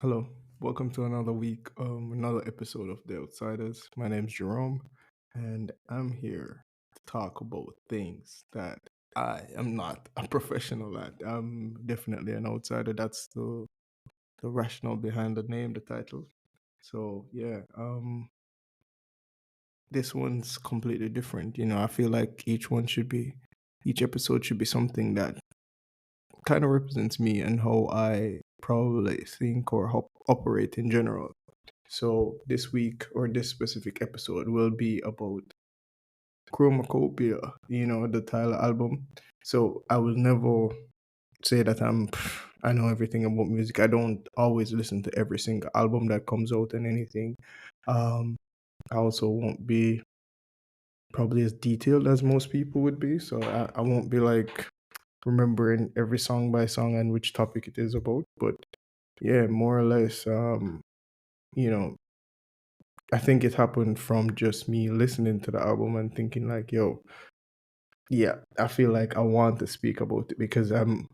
Hello, welcome to another week, another episode of The Outsiders. My name's Jerome, and I'm here to talk about things that I am not a professional at. I'm definitely an outsider. That's the rationale behind the name, the title. So yeah, this one's completely different. I feel like each episode should be something that kind of represents me and how I probably think or operate in general. So this week or this specific episode will be about Chromokopia, the Tyler album. So I will never say that I know everything about music. I don't always listen to every single album that comes out and anything. Um, I also won't be probably as detailed as most people would be. So I won't be like remembering every song by song and which topic it is about. But yeah, more or less, you know, I think it happened from just me listening to the album and thinking like, yo, yeah, I feel like I want to speak about it because I'm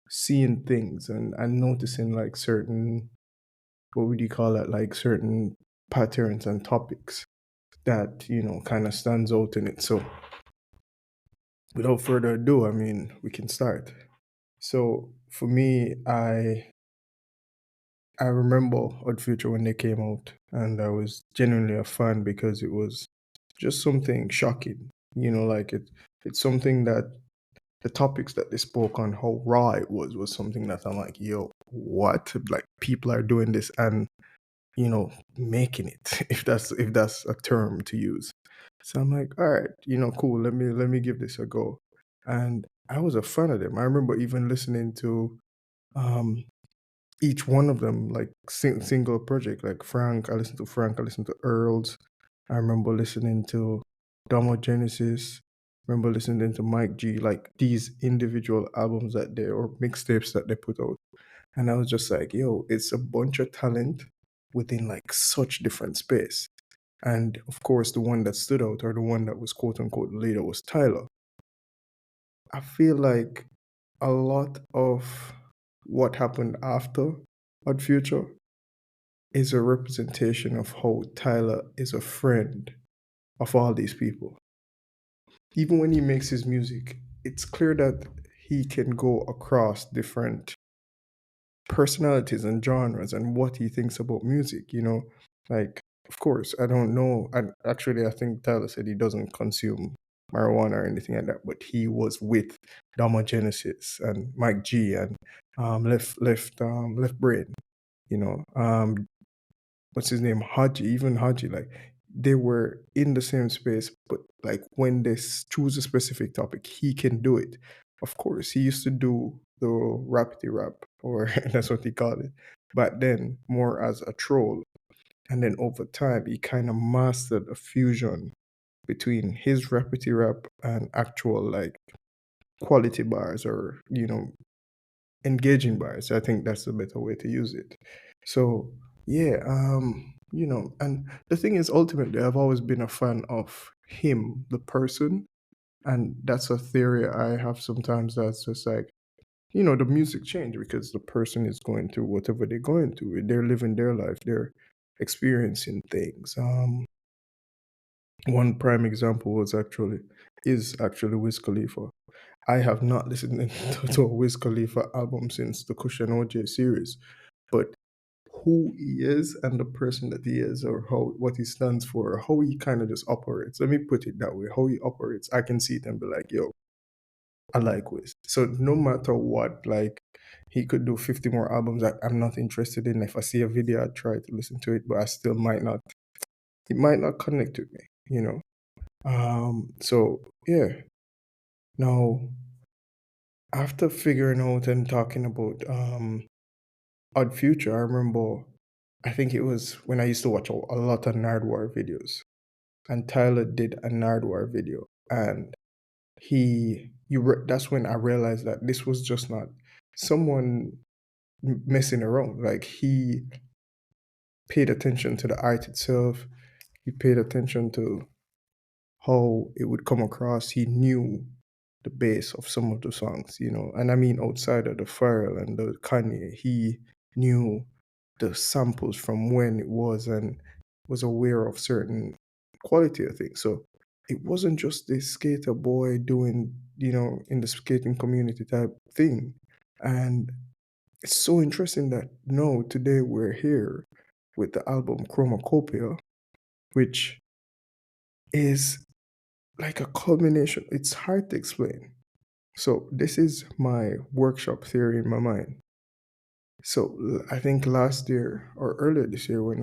seeing things and I'm noticing like certain, what would you call it, like certain patterns and topics that, kind of stands out in it. So without further ado, I mean, we can start. So for me, I remember Odd Future when they came out, and I was genuinely a fan because it was just something shocking. Like it's something that the topics that they spoke on, how raw it was something that I'm like, yo, what? Like people are doing this and making it, if that's a term to use. So I'm like, all right, cool. Let me give this a go, and I was a fan of them. I remember even listening to um each one of them like single project, like Frank. I listened to Frank. I listened to Earls. I remember listening to Domo Genesis. Remember listening to Mike G. Like these individual albums that they or mixtapes that they put out, and I was just like, yo, it's a bunch of talent within like such different space. And of course, the one that stood out or the one that was quote unquote later was Tyler. I feel like a lot of what happened after Odd Future is a representation of how Tyler is a friend of all these people. Even when he makes his music, it's clear that he can go across different personalities and genres and what he thinks about music. Like, of course, I don't know. And actually, I think Tyler said he doesn't consume marijuana or anything like that, but he was with Dama Genesis and Mike G and Left Brain, you know. What's his name? Haji, even Haji, like they were in the same space, but like when they choose a specific topic, he can do it. Of course, he used to do the rapidy rap, or that's what he called it, but then more as a troll. And then over time, he kind of mastered a fusion between his rapidy rap and actual like quality bars or, engaging bars. I think that's a better way to use it. So yeah, and the thing is, ultimately, I've always been a fan of him, the person, and that's a theory I have sometimes. That's just like the music change because the person is going through whatever they're going through. They're living their life. They're experiencing things. One prime example is actually Wiz Khalifa. I have not listened to a Wiz Khalifa album since the Cushion OJ series, but who he is and the person that he is, or what he stands for, or how he kind of just operates. Let me put it that way: how he operates, I can see it and be like, "Yo, I like Wiz." So no matter what, like he could do 50 more albums that I'm not interested in. If I see a video, I try to listen to it, but I still might not. It might not connect with me. So yeah. Now, after figuring out and talking about Odd Future, I remember I think it was when I used to watch a lot of Nardwar videos. And Tyler did a Nardwar video. And that's when I realized that this was just not someone messing around. Like he paid attention to the art itself. He paid attention to how it would come across. He knew the bass of some of the songs. And I mean outside of the Pharrell and the Kanye, he knew the samples from when it was and was aware of certain quality of things. So it wasn't just this skater boy doing, in the skating community type thing. And it's so interesting that no, today we're here with the album Chromokopia, which is like a culmination. It's hard to explain. So this is my workshop theory in my mind. So I think last year or earlier this year when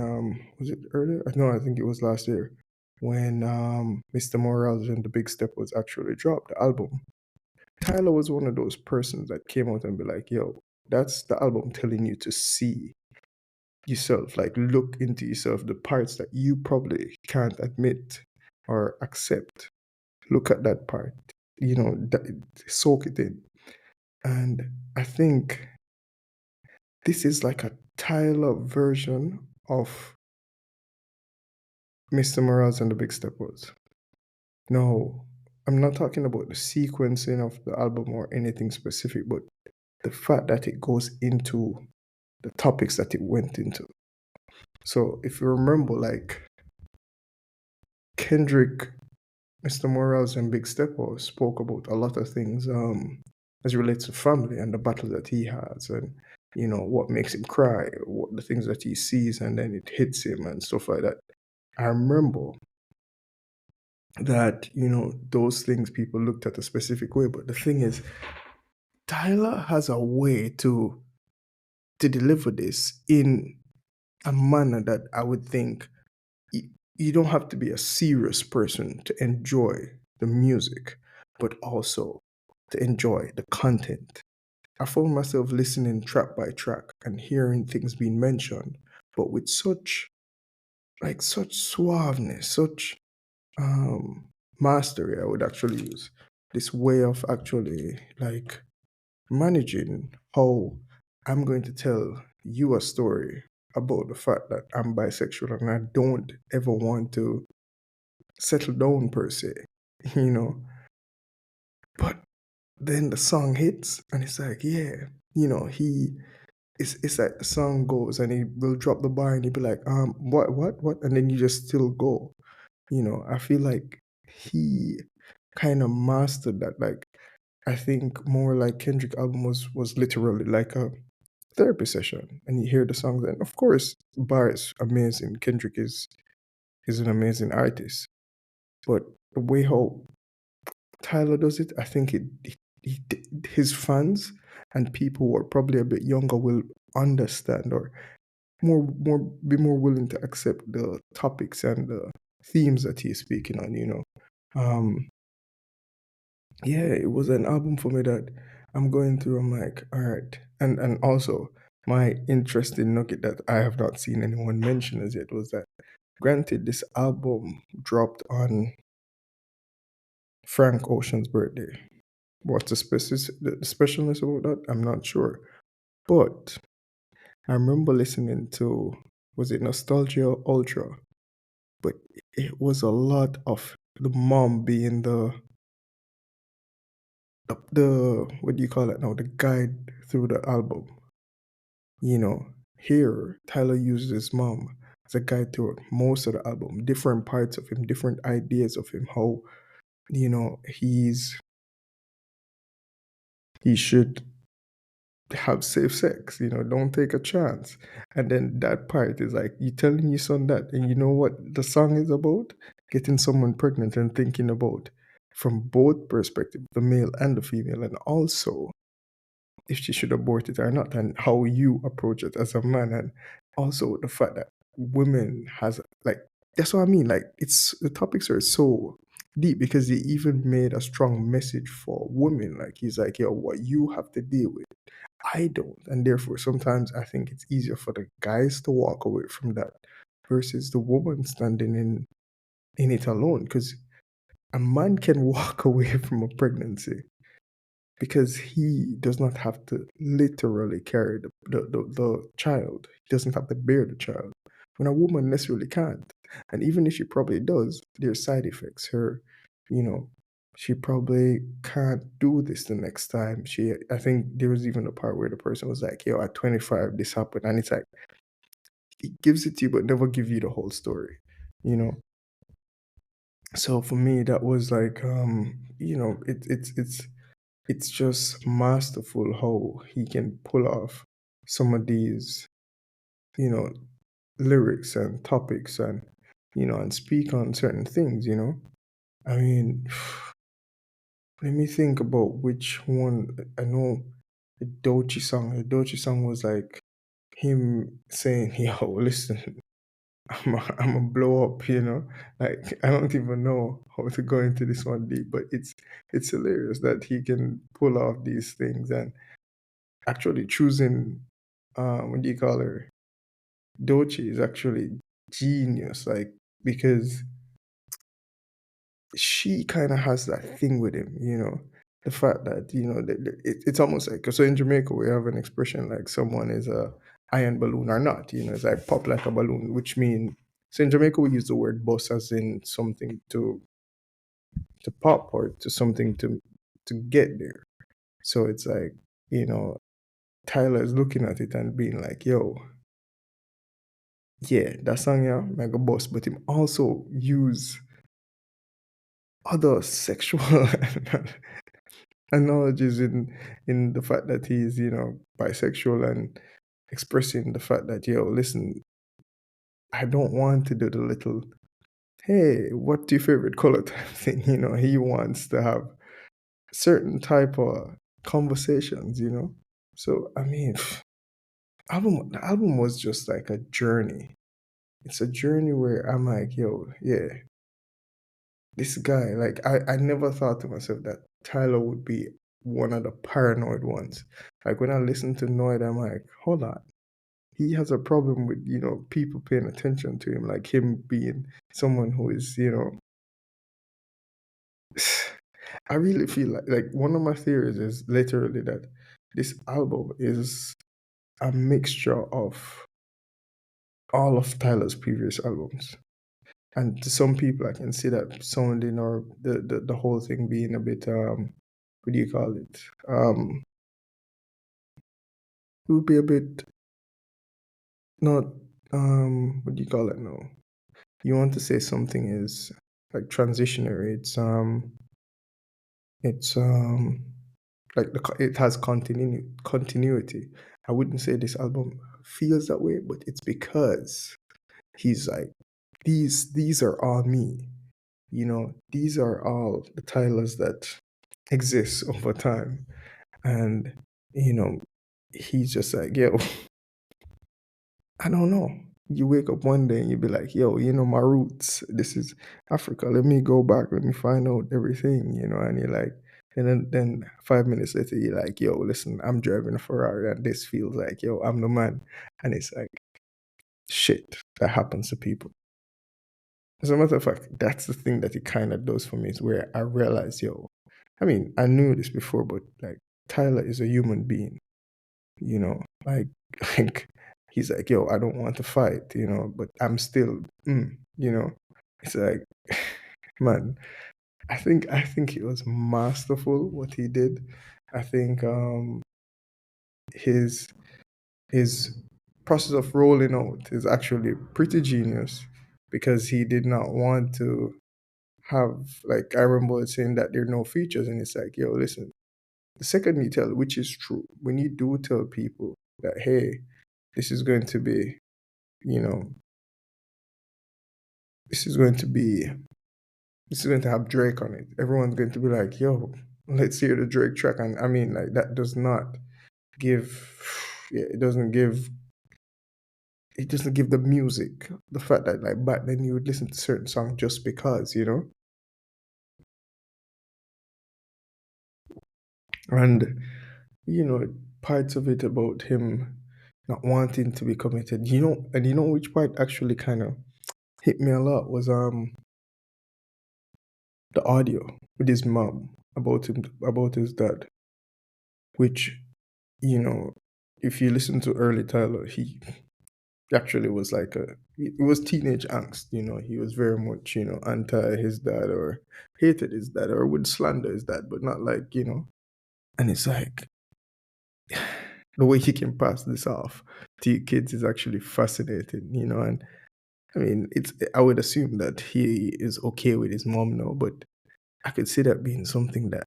was it earlier? No, I think it was last year when Mr. Morales and the Big Step was actually dropped the album. Tyler was one of those persons that came out and be like, "Yo, that's the album telling you to see yourself, like look into yourself, the parts that you probably can't admit or accept. Look at that part, soak it in." And I think this is like a Tyler version of Mr. Morales and the Big Steppers. No, I'm not talking about the sequencing of the album or anything specific, but the fact that it goes into the topics that it went into. So if you remember, like Kendrick, Mr. Morales, and Big Stepper spoke about a lot of things as it relates to family and the battle that he has, and what makes him cry, what the things that he sees, and then it hits him and stuff like that. I remember that those things people looked at a specific way, but the thing is, Tyler has a way to deliver this in a manner that I would think you don't have to be a serious person to enjoy the music, but also to enjoy the content. I found myself listening track by track and hearing things being mentioned, but with such suaveness, such um mastery, I would actually use this way of actually like managing how I'm going to tell you a story about the fact that I'm bisexual and I don't ever want to settle down per se, you know. But then the song hits and it's like, yeah, he it's like the song goes and he will drop the bar and he'll be like, what? And then you just still go. I feel like he kind of mastered that. Like I think more like Kendrick album was literally like a therapy session. And you hear the songs and of course Bar is amazing. Kendrick is an amazing artist. But the way how Tyler does it, I think his fans and people who are probably a bit younger will understand or more willing to accept the topics and the themes that he's speaking on. Um, yeah, it was an album for me that I'm going through. I'm like, all right, and also my interesting nugget that I have not seen anyone mention as yet was that granted this album dropped on Frank Ocean's birthday. What's the specialness about that? I'm not sure. But I remember listening to, was it Nostalgia Ultra? But it was a lot of the mom being the what do you call it now? The guide through the album. You know, here Tyler uses his mom as a guide through most of the album, different parts of him, different ideas of him, how he should have safe sex, don't take a chance. And then that part is like you telling your son that, and you know what the song is about? Getting someone pregnant and thinking about from both perspectives, the male and the female, and also if she should abort it or not, and how you approach it as a man, and also the fact that women has like that's what I mean. Like it's the topics are so deep because he even made a strong message for women. Like he's like, yo, what you have to deal with I don't. And therefore, sometimes I think it's easier for the guys to walk away from that versus the woman standing in it alone. Because a man can walk away from a pregnancy because he does not have to literally carry the child. He doesn't have to bear the child. When a woman necessarily can't. And even if she probably does, there's side effects. You know, she probably can't do this the next time. I think there was even a part where the person was like, yo, at 25, this happened. And it's like, he gives it to you but never give you the whole story, you know. So for me, that was like, it's just masterful how he can pull off some of these, you know, lyrics and topics, and and speak on certain things. I mean, let me think about which one. I know the Dochi song. The Dochi song was like him saying, "Yo, listen, I'm a blow up," Like I don't even know how to go into this one deep, but it's hilarious that he can pull off these things, and actually choosing what do you call her? Dochi is actually genius, like, because she kind of has that thing with him. The fact that, it's almost like, so in Jamaica, we have an expression like someone is a iron balloon or not, it's like pop like a balloon, which mean, so in Jamaica, we use the word bust as in something to pop, or to something to get there. So it's like, you know, Tyler is looking at it and being like, yo, yeah, that song, yeah, mega boss, but him also use other sexual analogies in the fact that he's, bisexual, and expressing the fact that, yo, listen, I don't want to do the little, hey, what's your favorite color type thing. He wants to have certain type of conversations. So I mean, the album was just like a journey. It's a journey where I'm like, yo, yeah, this guy, like, I never thought to myself that Tyler would be one of the paranoid ones. Like when I listen to Noid, I'm like, hold on. He has a problem with, people paying attention to him, like him being someone who is, I really feel like one of my theories is literally that this album is a mixture of all of Tyler's previous albums. And to some people, I can see that sounding, or the whole thing being a bit, what do you call it? It would be a bit not, what do you call it now? You want to say something is like transitionary. It's like it has continuity. I wouldn't say this album feels that way, but it's because he's like, these are all me. These are all the Tylers that exist over time. And, you know, he's just like, yo, I don't know. You wake up one day and you be like, yo, my roots, this is Africa. Let me go back. Let me find out everything, and you're like, and then 5 minutes later, you're like, yo, listen, I'm driving a Ferrari and this feels like, yo, I'm the man. And it's like, shit, that happens to people. As a matter of fact, that's the thing that it kind of does for me, is where I realize, yo, I mean, I knew this before, but like, Tyler is a human being, like, like he's like, yo, I don't want to fight, but I'm still, you know, it's like, man, I think it was masterful what he did. I think his his process of rolling out is actually pretty genius, because he did not want to have, like, I remember saying that there are no features, and it's like, yo, listen, the second you tell, which is true, when you do tell people that, hey, this is going to be, you know, this is going to be, this is going to have Drake on it. Everyone's going to be like, yo, let's hear the Drake track. And I mean, like, that does not give, yeah, it doesn't give the music the fact that, like, back then you would listen to certain songs just because. And, you know, parts of it about him not wanting to be committed, and which part actually kind of hit me a lot was the audio with his mom about his dad, which, you know, if you listen to early Tyler, he actually was like it was teenage angst. He was very much, anti his dad, or hated his dad, or would slander his dad, but not like. And it's like, the way he can pass this off to your kids is actually fascinating, you know. And I mean, it's I would assume that he is okay with his mom now, but I could see that being something that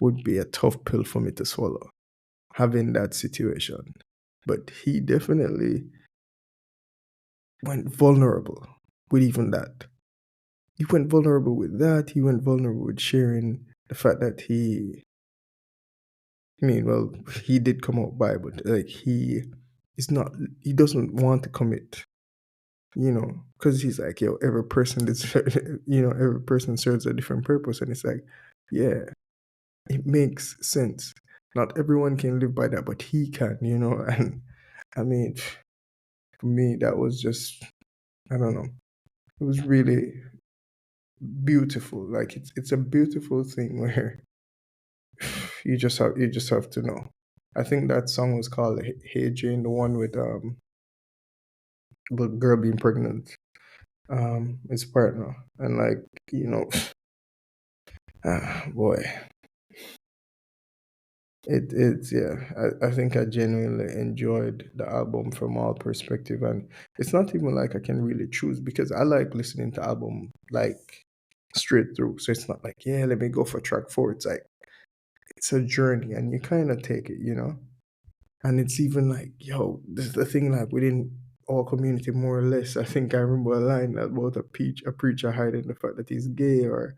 would be a tough pill for me to swallow, having that situation. But he definitely went vulnerable with even that. He went vulnerable with that. He went vulnerable with sharing the fact that I mean, well, he did come out by, but like is not, he doesn't want to commit, you know, because he's like, yo, every person is, every person serves a different purpose. And it's like, yeah, it makes sense. Not everyone can live by that, but he can, you know. And I mean, for me, that was just, I don't know, it was really beautiful. Like it's a beautiful thing where you just have to know. I think that song was called Hey Jane, the one with the girl being pregnant, his partner. And like, you know, boy, it's yeah. I think I genuinely enjoyed the album from all perspective, and it's not even like I can really choose because I like listening to album like straight through. So it's not like, yeah, let me go for track four. It's like it's a journey and you kind of take it, you know? And it's even like, yo, this is the thing, like within our community, more or less. I think I remember a line about a preacher hiding the fact that he's gay, or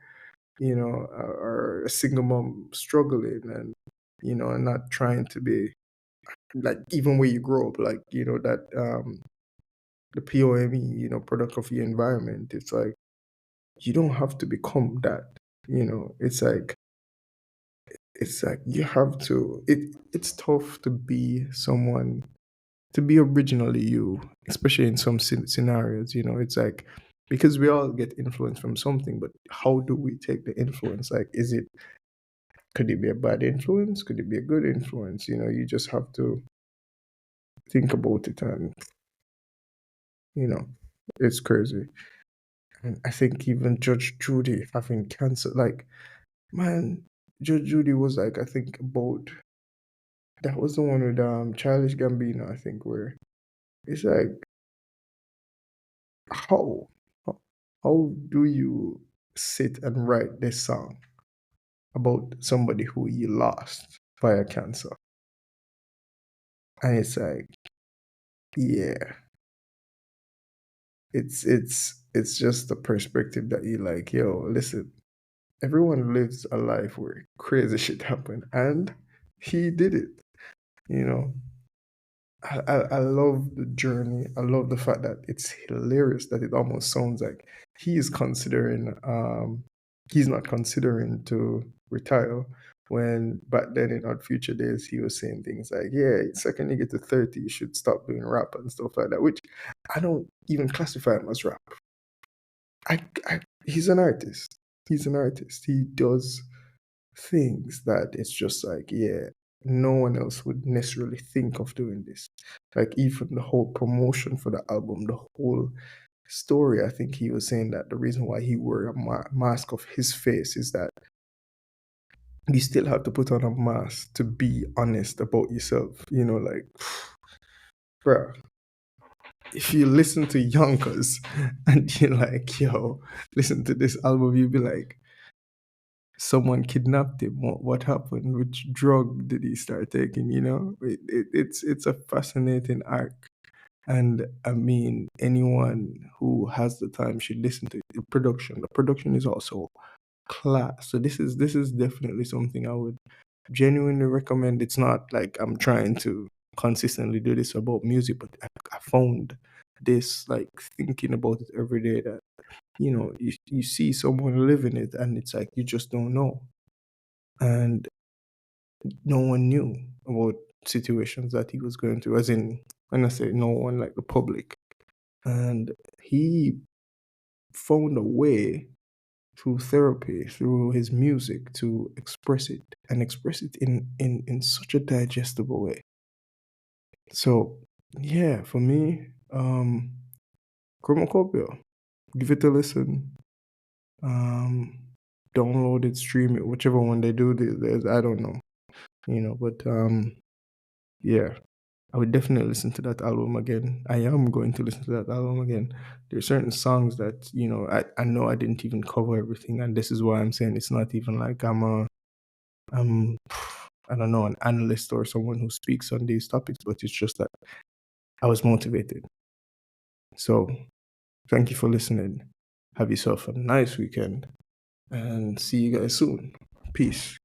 or a single mom struggling, and and not trying to be like even where you grow up, like that the POME, product of your environment. It's like you don't have to become that. It's like you have to. It's tough to be someone, to be originally you, especially in some scenarios. It's like because we all get influence from something, but how do we take the influence? Like, could it be a bad influence? Could it be a good influence? You just have to think about it, and you know, it's crazy. And I think even Judge Judy having cancer, like, man, Judge Judy was like, I think about that was the one with Childish Gambino, I think, where it's like how how how do you sit and write this song about somebody who you lost via cancer? And it's like, yeah, it's just the perspective that you like, yo, listen, everyone lives a life where crazy shit happen, and he did it, you know. I love the journey. I love the fact that it's hilarious that it almost sounds like he is considering he's not considering to retire, when back then in Odd Future Days he was saying things like, yeah, second you get to 30 you should stop doing rap and stuff like that, which I don't even classify him as rap. I he's an artist. He's an artist. He does things that it's just like, yeah, no one else would necessarily think of doing this. Like even the whole promotion for the album, the whole story. I think he was saying that the reason why he wore a mask of his face is that you still have to put on a mask to be honest about yourself. Like, bruh, if you listen to Yonkers and you're like, yo, listen to this album, you'll be like, someone kidnapped him. What happened? Which drug did he start taking? It's a fascinating arc, and I mean, anyone who has the time should listen to it. The production is also class. So this is definitely something I would genuinely recommend. It's not like I'm trying to consistently do this about music, but I found this, like, thinking about it every day, that you see someone living it, and it's like you just don't know. And no one knew about situations that he was going through, as in, when I say no one, like the public. And he found a way through therapy, through his music, to express it, and express it in such a digestible way. So yeah, for me, Chromokopia, give it a listen. Um, Download it, stream it, whichever one they do. I don't know, but Yeah, I would definitely listen to that album again. I am going to listen to that album again. There's certain songs that, I know I didn't even cover everything, and this is why I'm saying it's not even like I'm I don't know, an analyst or someone who speaks on these topics, but it's just that I was motivated. So thank you for listening. Have yourself a nice weekend and see you guys soon. Peace.